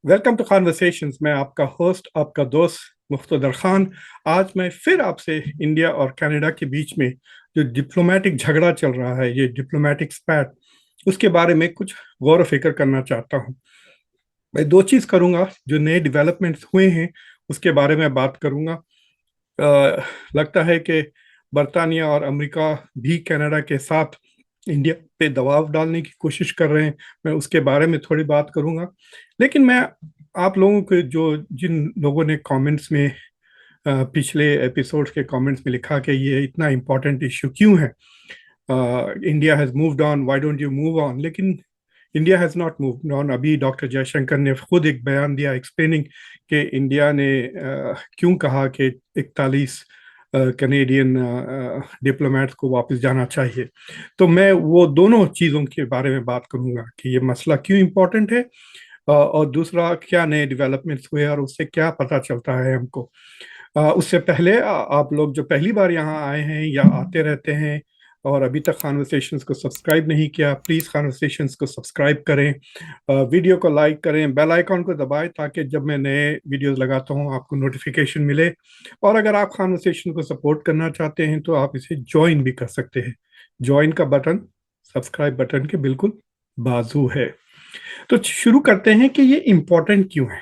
Welcome to conversations. मैं आपका host, आपका दोस्त मुख्तदर खान। आज मैं फिर आपसे इंडिया और कनाडा के बीच में जो डिप्लोमेटिक झगड़ा चल रहा है, ये डिप्लोमेटिक स्पैट, उसके बारे में कुछ गौर व फिक्र करना चाहता हूँ। मैं दो चीज़ करूँगा। जो नए डेवलपमेंट्स हुए हैं उसके बारे में बात करूँगा। लगता है कि बरतानिया और अमेरिका भी कनाडा के साथ इंडिया पे दबाव डालने की कोशिश कर रहे हैं। मैं उसके बारे में थोड़ी बात करूंगा। लेकिन मैं आप लोगों के जो जिन लोगों ने कमेंट्स में पिछले एपिसोड्स के कमेंट्स में लिखा कि ये इतना इम्पोर्टेंट इशू क्यों है, India has moved on, why don't you move on. लेकिन India has not moved on. अभी डॉक्टर जयशंकर ने खुद एक बयान दिया एक्सप्लेनिंग कि इंडिया ने क्यों कहा कि 41 कनेडियन डिप्लोमेट्स को वापस जाना चाहिए। तो मैं वो दोनों चीज़ों के बारे में बात करूंगा कि ये मसला क्यों इम्पोर्टेंट है, और दूसरा क्या नए डेवलपमेंट्स हुए और उससे क्या पता चलता है हमको। उससे पहले आप लोग जो पहली बार यहाँ आए हैं या आते रहते हैं और अभी तक कॉन्वर्सेशंस को सब्सक्राइब नहीं किया, प्लीज़ कॉन्वर्सेशंस को सब्सक्राइब करें, वीडियो को लाइक करें, बेल आइकॉन को दबाएं ताकि जब मैं नए वीडियोस लगाता हूँ आपको नोटिफिकेशन मिले। और अगर आप कॉन्वर्सेशन को सपोर्ट करना चाहते हैं तो आप इसे ज्वाइन भी कर सकते हैं। ज्वाइन का बटन सब्सक्राइब बटन के बिल्कुल बाजू है। तो शुरू करते हैं कि ये इम्पोर्टेंट क्यों है।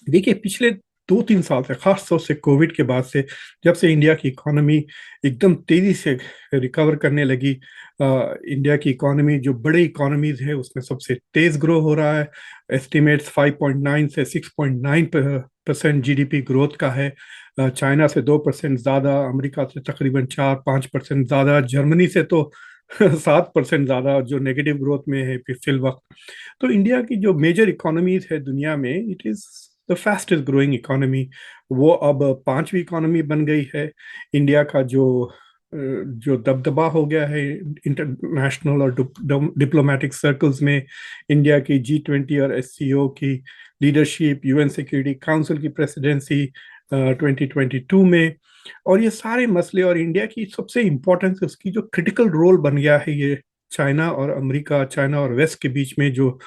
देखिए, पिछले 2-3 साल से, खास तौर से कोविड के बाद से, जब से इंडिया की इकोनॉमी एकदम तेजी से रिकवर करने लगी, इंडिया की इकोनॉमी जो बड़े इकोनॉमीज है उसमें सबसे तेज ग्रो हो रहा है। एस्टिमेट्स 5.9 से 6.9% जीडीपी ग्रोथ का है। चाइना से 2% ज़्यादा, अमेरिका से तकरीबन 4-5% ज़्यादा, जर्मनी से तो 7% ज़्यादा जो नेगेटिव ग्रोथ में है फिल वक्त। तो इंडिया की जो मेजर इकोनॉमीज है दुनिया में, it is the fastest growing economy. वो अब पांचवी इकोनॉमी बन गई है। इंडिया का जो दबदबा हो गया है इंटरनेशनल और डिप्लोमेटिक सर्कल्स में, इंडिया की G20 और SCO की लीडरशिप, यूएन सिक्योरिटी काउंसिल की प्रेसिडेंसी 2022 में, और ये सारे मसले, और इंडिया की सबसे इम्पोर्टेंस, उसकी जो क्रिटिकल रोल बन गया है ये चाइना और अमेरिका, चाइना और वेस्ट के बीच में जो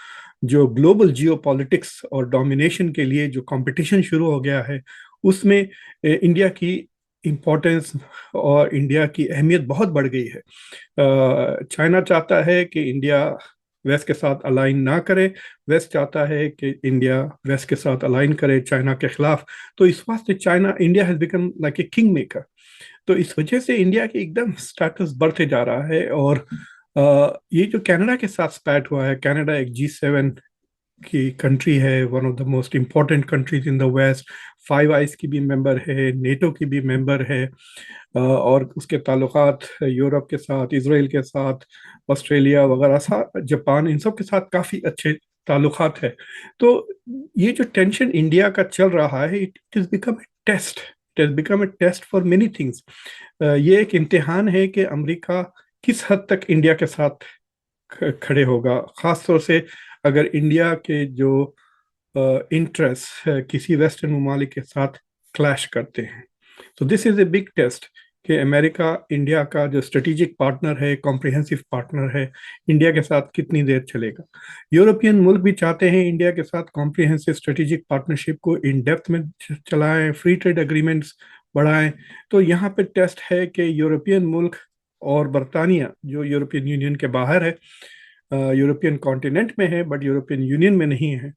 जो ग्लोबल जियो पॉलिटिक्स और डोमिनेशन के लिए जो कंपटीशन शुरू हो गया है, उसमें इंडिया की इम्पोर्टेंस और इंडिया की अहमियत बहुत बढ़ गई है। चाइना चाहता है कि इंडिया वेस्ट के साथ अलाइन ना करे, वेस्ट चाहता है कि इंडिया वेस्ट के साथ अलाइन करे चाइना के खिलाफ। तो इस वास्ते China, India has become like a king maker. तो इस वजह से इंडिया की एकदम स्टेटस बढ़ते जा रहा है। और ये जो कनाडा के साथ स्पैट हुआ है, कनाडा एक G7 की कंट्री है, one of the most important countries in the West, Five Eyes की भी मेंबर है, नेटो की भी मेंबर है, और उसके ताल्लुकात यूरोप के साथ, इसराइल के साथ, ऑस्ट्रेलिया वगैरह जापान, इन सब के साथ काफ़ी अच्छे ताल्लुकात है। तो ये जो टेंशन इंडिया का चल रहा है, it is become a test, it has become a test for many things. ये एक इम्तिहान है कि अमेरिका किस हद तक इंडिया के साथ खड़े होगा, खास तौर से अगर इंडिया के जो इंटरेस्ट किसी वेस्टर्न ममालिक के साथ क्लैश करते हैं। तो this is a big test कि अमेरिका इंडिया का जो स्ट्रेटेजिक पार्टनर है, कॉम्प्रिहेंसिव पार्टनर है, इंडिया के साथ कितनी देर चलेगा। यूरोपियन मुल्क भी चाहते हैं इंडिया के साथ कॉम्प्रिहेंसिव स्ट्रेटेजिक पार्टनरशिप को इन डेप्थ में चलाएं, फ्री ट्रेड एग्रीमेंट्स बढ़ाएं। तो यहाँ पे टेस्ट है कि यूरोपियन मुल्क और बरतानिया, जो यूरोपियन यूनियन के बाहर है, यूरोपियन कॉन्टिनेंट में है बट यूरोपियन यूनियन में नहीं है,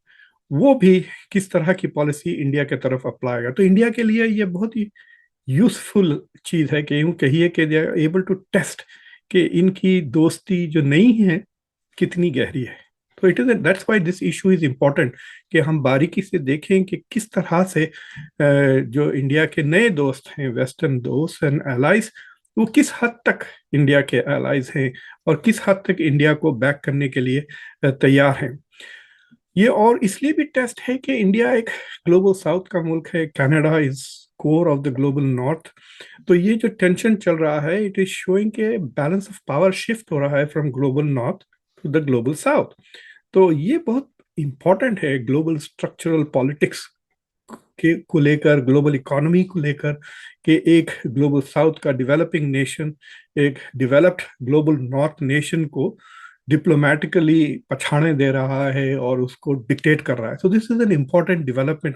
वो भी किस तरह की पॉलिसी इंडिया के तरफ अप्लाएगा। तो इंडिया के लिए ये बहुत ही यूजफुल चीज़ है कि यूँ कहिए कि they are able to test कि इनकी दोस्ती जो नहीं है कितनी गहरी है। तो it is that's why this issue is important कि हम बारीकी से देखें कि किस तरह से जो इंडिया के नए दोस्त हैं, वेस्टर्न दोस्त एंड एलाइज, वो किस हद तक इंडिया के एलाइज हैं और किस हद तक इंडिया को बैक करने के लिए तैयार हैं। ये और इसलिए भी टेस्ट है कि इंडिया एक ग्लोबल साउथ का मुल्क है, Canada is core of the global north. तो ये जो टेंशन चल रहा है, इट इज शोइंग के बैलेंस ऑफ पावर शिफ्ट हो रहा है from global north to the global south. तो ये बहुत इंपॉर्टेंट है ग्लोबल स्ट्रक्चरल पॉलिटिक्स के को लेकर, ग्लोबल इकोनॉमी को लेकर, कि एक ग्लोबल साउथ का डेवलपिंग नेशन एक डेवलप्ड ग्लोबल नॉर्थ नेशन को डिप्लोमेटिकली पछाड़े दे रहा है और उसको डिक्टेट कर रहा है. So this is an important development.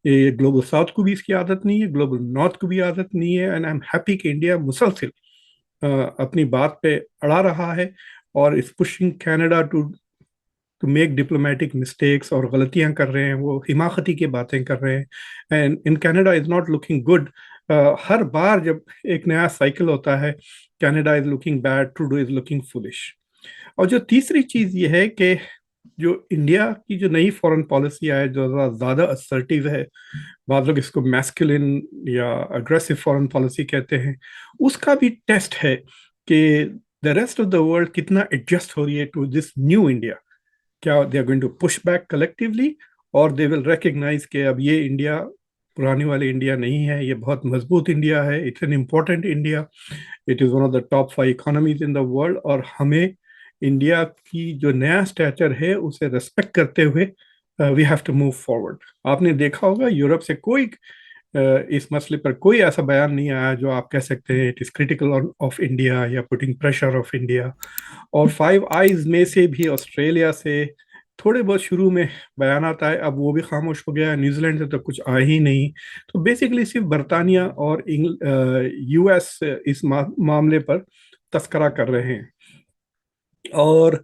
ये ग्लोबल साउथ को भी इसकी आदत नहीं है, ग्लोबल नॉर्थ को भी आदत नहीं है. एंड आई एम हैप्पी कि इंडिया मुसलसिल अपनी बात पे अड़ा रहा है और is pushing Canada to make diplomatic mistakes, और गलतियां कर रहे हैं, वो हिमाकती की बातें कर रहे हैं. And in Canada is not looking good. हर बार जब एक नया साइकिल होता है, Canada is looking bad, Trudeau is looking foolish. और जो तीसरी चीज ये है कि जो इंडिया की जो नई फॉरेन पॉलिसी है, जो ज्यादा असर्टिव है, बाद लोग इसको मैस्कुलिन या अग्रेसिव फॉरेन पॉलिसी कहते हैं, उसका भी टेस्ट है कि the rest of the world कितना एडजस्ट हो रही है टू दिस न्यू इंडिया. क्या they are going to push back collectively, और दे विल रिकग्नाइज कि अब ये इंडिया पुरानी वाली इंडिया नहीं है, ये बहुत मजबूत इंडिया है, it's an important India, it is one of the top 5 economies in the world, और हमें इंडिया की जो नया स्टैचर है उसे रेस्पेक्ट करते हुए we have to move forward. आपने देखा होगा यूरोप से कोई इस मसले पर कोई ऐसा बयान नहीं आया जो आप कह सकते हैं it is critical of India या पुटिंग प्रेशर ऑफ इंडिया. और फाइव आइज में से भी ऑस्ट्रेलिया से थोड़े बहुत शुरू में बयान आता है, अब वो भी खामोश हो गया है. न्यूजीलैंड से तो कुछ आया ही नहीं. तो बेसिकली सिर्फ बरतानिया और यूएस इस मामले पर तस्करा कर रहे हैं. और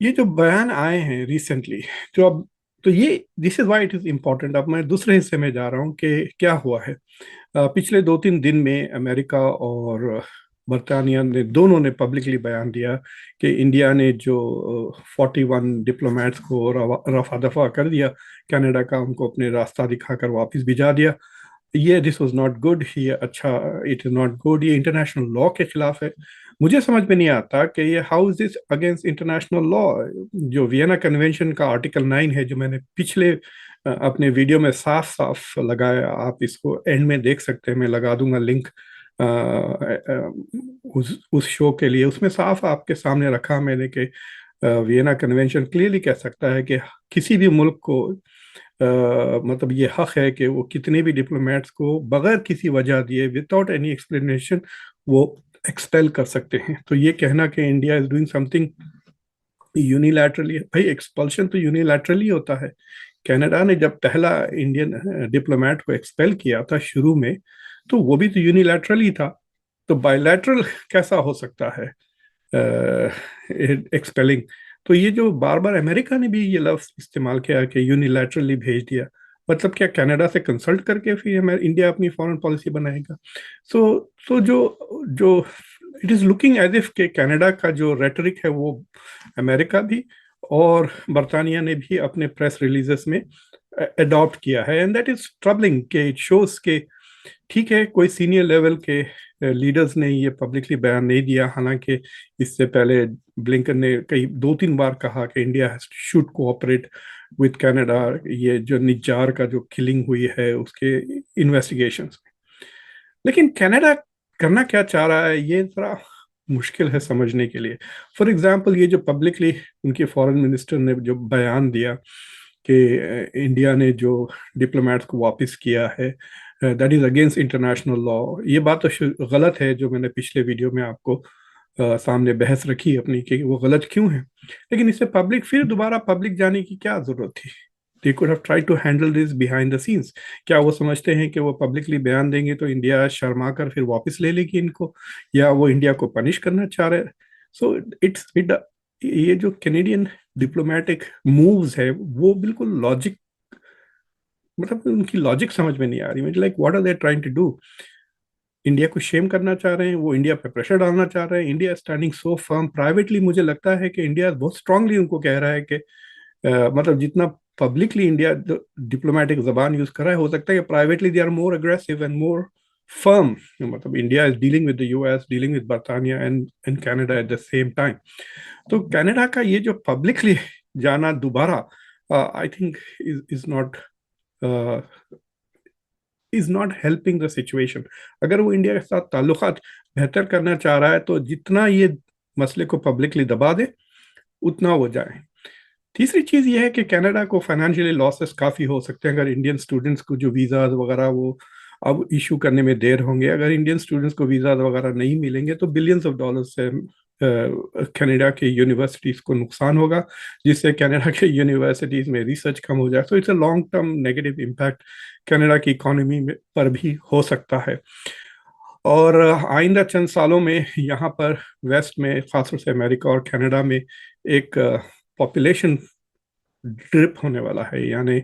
ये जो बयान आए हैं रिसेंटली, जो अब तो ये this is why it is important. अब मैं दूसरे हिस्से में जा रहा हूँ कि क्या हुआ है. पिछले 2-3 दिन में अमेरिका और बरतानिया ने दोनों ने पब्लिकली बयान दिया कि इंडिया ने जो 41 डिप्लोमेट्स को रफा दफा कर दिया कनाडा का, उनको अपने रास्ता दिखाकर वापस भिजा दिया. ये दिस वाज नॉट गुड. ये अच्छा, इट इज नॉट गुड. ये इंटरनेशनल लॉ के खिलाफ है. मुझे समझ में नहीं आता कि ये how is this against international law. जो वियना कन्वेंशन का आर्टिकल 9 है, जो मैंने पिछले अपने वीडियो में साफ साफ लगाया, आप इसको एंड में देख सकते हैं, मैं लगा दूंगा लिंक उस शो के लिए. उसमें साफ आपके सामने रखा मैंने कि वियना कन्वेंशन क्लियरली कह सकता है कि किसी भी मुल्क को मतलब ये हक है कि वो कितने भी डिप्लोमेट्स को बगैर किसी वजह दिए, विदाउट एनी एक्सप्लेनेशन, वो एक्सपेल कर सकते हैं. तो ये कहना कि India is doing something unilaterally, भाई एक्सपल्शन तो यूनिलैटरली होता है. कनाडा ने जब पहला इंडियन डिप्लोमेट को एक्सपेल किया था शुरू में, तो वो भी तो यूनिलैटरली था. तो बायलैटरल कैसा हो सकता है एक्सपेलिंग. तो ये जो बार बार अमेरिका ने भी ये लफ्ज इस्तेमाल किया कि यूनिलैटरली भेज दिया, मतलब क्या कनाडा से कंसल्ट करके फिर इंडिया अपनी फॉरेन पॉलिसी बनाएगा. सो जो जो it is looking as if के कनाडा का जो रेटरिक है वो अमेरिका भी और बरतानिया ने भी अपने प्रेस रिलीजेस में अडॉप्ट किया है. एंड दैट इज ट्रबलिंग के इट शोज के ठीक है, कोई सीनियर लेवल के लीडर्स ने ये पब्लिकली बयान नहीं दिया. हालांकि इससे पहले ब्लिंकन ने कई 2-3 बार कहा कि India should cooperate with Canada, ये जो निज्जार का जो किलिंग हुई है उसके इन्वेस्टिगेशंस में. लेकिन कनाडा करना क्या चाह रहा है ये जरा मुश्किल है समझने के लिए. फॉर एग्जांपल, ये जो पब्लिकली उनके फॉरेन मिनिस्टर ने जो बयान दिया कि इंडिया ने जो डिप्लोमेट्स को वापस किया है that is against international law, ये बात तो गलत है, जो मैंने पिछले वीडियो में आपको सामने बहस रखी अपनी कि वो गलत क्यों है. लेकिन इससे फिर दोबारा पब्लिक जाने की क्या जरूरत थी. They could have tried to handle this behind the scenes. क्या वो समझते हैं कि वो पब्लिकली बयान देंगे तो इंडिया शर्मा कर फिर वापस ले लेगी इनको, या वो इंडिया को पनिश करना चाह रहे हैं. सो इट ये जो कैनेडियन डिप्लोमेटिक मूव्स है वो बिल्कुल लॉजिक, मतलब उनकी लॉजिक समझ में नहीं आ रही. Like what are they trying to do. India को शेम करना चाह रहे हैं, वो इंडिया पे प्रेशर डालना चाह रहे हैं. इंडिया स्टैंडिंग सो फर्म. प्राइवेटली मुझे लगता है कि इंडिया बहुत स्ट्रांगली उनको कह रहा है कि मतलब जितना पब्लिकली इंडिया डिप्लोमेटिक जबान यूज कर रहा है, हो सकता है कि privately they are more aggressive and more firm. मतलब India is dealing with the US, dealing with बर्तानिया and Canada at the same time. तो कनाडा का ये जो पब्लिकली जाना दोबारा I think is not helping the situation. अगर वो इंडिया के साथ ताल्लुकात बेहतर करना चाह रहा है तो जितना ये मसले को पब्लिकली दबा दे उतना वो जाए. तीसरी चीज ये है कि कनाडा को फाइनेंशियली लॉसेस काफी हो सकते हैं अगर इंडियन स्टूडेंट्स को जो वीजा वगैरह वो अब इशू करने में देर होंगे. अगर इंडियन स्टूडेंट्स को वीजा वगैरह नहीं मिलेंगे तो बिलियंस ऑफ डॉलर्स से कनाडा के यूनिवर्सिटीज़ को नुकसान होगा, जिससे कनाडा के यूनिवर्सिटीज़ में रिसर्च कम हो जाए। तो it's a long term negative impact Canada की इकोनॉमी पर भी हो सकता है। और आइंदा चंद सालों में यहाँ पर वेस्ट में, खासतौर से अमेरिका और कनाडा में, एक पॉपुलेशन ड्रिप होने वाला है, यानी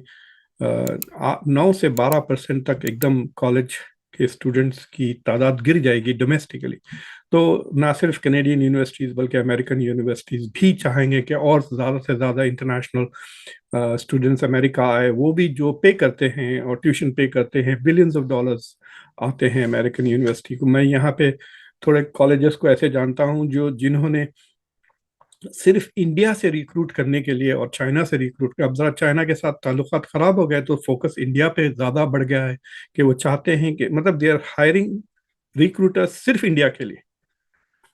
9 से 12% तक एकदम कॉलेज के स्टूडेंट्स की तादाद गिर जाएगी डोमेस्टिकली। तो ना सिर्फ कैनेडियन यूनिवर्सिटीज़ बल्कि अमेरिकन यूनिवर्सिटीज़ भी चाहेंगे कि और ज़्यादा से ज़्यादा इंटरनेशनल स्टूडेंट्स अमेरिका आए। वो भी जो पे करते हैं और ट्यूशन पे करते हैं, बिलियंस ऑफ डॉलर्स आते हैं अमेरिकन यूनिवर्सिटी को। मैं यहाँ पे थोड़े कॉलेजेस को ऐसे जानता हूँ जिन्होंने सिर्फ इंडिया से रिक्रूट करने के लिए और चाइना से रिक्रूट कर, अब जरा चाइना के साथ ताल्लुकात खराब हो गए तो फोकस इंडिया पे ज्यादा बढ़ गया है कि वो चाहते हैं कि मतलब दे आर हायरिंग रिक्रूटर्स सिर्फ इंडिया के लिए।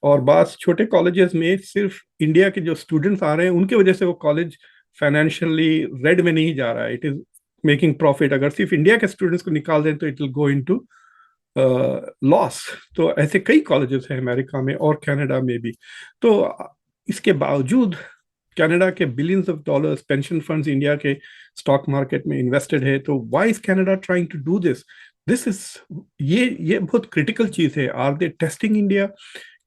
और बास छोटे कॉलेजेस में सिर्फ इंडिया के जो स्टूडेंट्स आ रहे हैं उनकी वजह से वो कॉलेज फाइनेंशियली रेड में नहीं जा रहा है, इट इज मेकिंग प्रॉफिट। अगर सिर्फ इंडिया के स्टूडेंट्स को निकाल दें तो it will go into loss. तो ऐसे कई कॉलेजेस हैं अमेरिका में और कनाडा में भी। तो इसके बावजूद कनाडा के billions of dollars pension funds India के स्टॉक मार्केट में इन्वेस्टेड है। तो why is Canada trying to do this? This is ये बहुत क्रिटिकल चीज है। Are they testing India?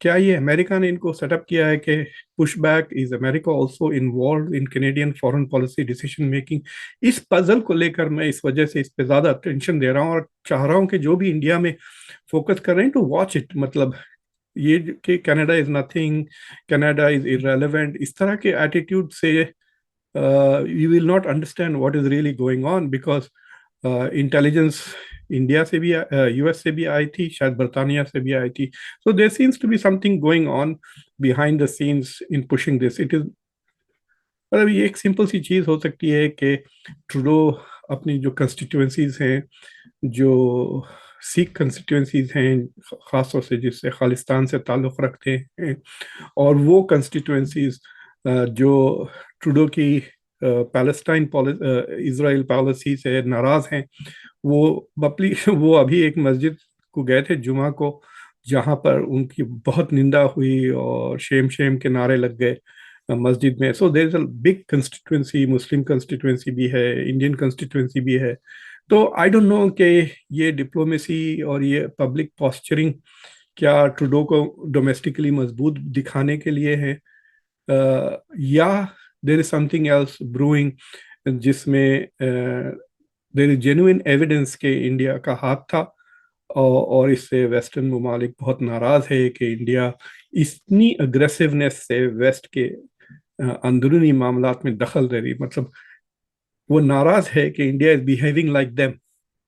क्या ये अमेरिका ने इनको सेटअप किया है कि push back? Is America also involve in Canadian foreign policy decision making? इस पजल को लेकर मैं इस वजह से इस पे ज्यादा अटेंशन दे रहा हूँ और चाह रहा हूँ कि जो भी इंडिया में फोकस कर रहे हैं टू वॉच इट। मतलब ये कि Canada is nothing, Canada is irrelevant, इस तरह के एटीट्यूड से you will not understand what is really going on. Because intelligence India से भी, यूएस से भी आई थी, शायद बर्तानिया से भी आई थी। So there seems to be something going on behind the scenes in pushing this. It is मतलब ये एक सिंपल सी चीज हो सकती है कि ट्रूडो अपनी जो कंस्टिट्यूएंसीज हैं, जो सिख कंस्टिट्यूएंसीज हैं खासतौर से जिससे खालिस्तान से ताल्लुक़ रखते हैं, और वो कंस्टिट्यूएंसीज जो ट्रूडो की पैलेस्टाइन इजराइल पॉलिसी से नाराज हैं, वो अभी एक मस्जिद को गए थे जुमा को, जहां पर उनकी बहुत निंदा हुई और शेम शेम के नारे लग गए मस्जिद में। So there is a big constituency, मुस्लिम कंस्टिट्यूएंसी भी है, इंडियन कंस्टिट्यूएंसी भी है। तो आई डोंट नो कि ये डिप्लोमेसी और ये पब्लिक पॉस्चरिंग क्या ट्रूडो को डोमेस्टिकली मजबूत दिखाने के लिए है, या there is something else brewing जिसमें देयर इज जेन्युइन एविडेंस के इंडिया का हाथ था। और इससे वेस्टर्न ममालिक बहुत नाराज है कि इंडिया इतनी अग्रेसिवनेस से वेस्ट के अंदरूनी मामलात में दखल दे रही। मतलब वो नाराज है कि India is behaving like them,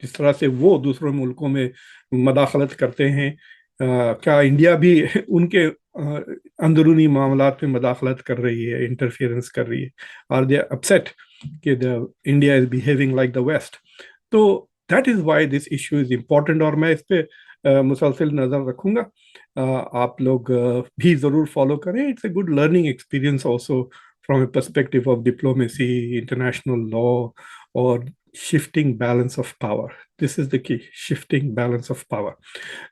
जिस तरह से वो दूसरों मुल्कों में मदाखलत करते हैं। क्या इंडिया भी उनके अंदरूनी मामलात में मदाखलत कर रही है, इंटरफियरेंस कर रही है? आर दे अपसेट कि the India is behaving like the west? तो that is why this issue is important, और मैं इस पे मुसलसल नज़र रखूंगा। आप लोग भी ज़रूर फॉलो करें। It's a good learning experience also from a perspective of diplomacy, international law और shifting balance of power. This is the key, shifting balance of power.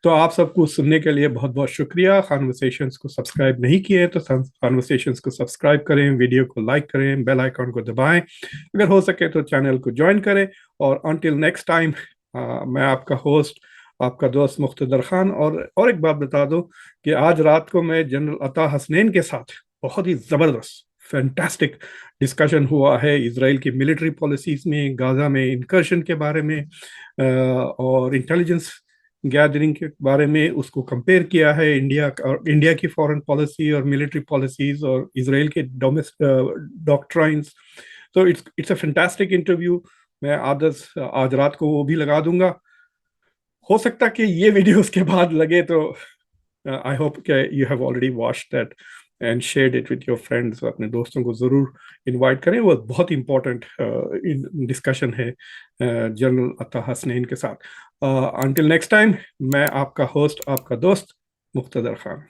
तो आप सबको सुनने के लिए बहुत बहुत शुक्रिया। कॉन्वर्सेशंस को सब्सक्राइब नहीं किए तो कॉन्वर्सेशंस को सब्सक्राइब करें, वीडियो को लाइक करें, बेल आइकॉन को दबाएं, अगर हो सके तो चैनल को ज्वाइन करें। और अंटिल नेक्स्ट टाइम, मैं आपका होस्ट, आपका दोस्त मुख्तदर खान। और एक बात बता दूं कि आज रात को मैं जनरल अता हसनैन के साथ बहुत ही ज़बरदस्त फैंटास्टिक डिस्कशन हुआ है इसराइल की मिलिट्री पॉलिसीज में, गाजा में इंकर्शन के बारे में, और इंटेलिजेंस गैदरिंग के बारे में। उसको कंपेयर किया है इंडिया की फॉरेन पॉलिसी और मिलिट्री पॉलिसीज और इसराइल के डॉक्ट्राइन्स। तो इट्स अ फैंटास्टिक इंटरव्यू। मैं आज रात को वो भी लगा दूंगा। हो सकता कि ये वीडियो उसके बाद लगे, तो आई होप कि you have already watched that and shared it with your friends. अपने दोस्तों को ज़रूर इनवाइट करें, वो बहुत इंपॉर्टेंट डिस्कशन है जनरल अता हसनैन के साथ। अंटिल नेक्स्ट टाइम, मैं आपका होस्ट, आपका दोस्त मुख्तदर खान।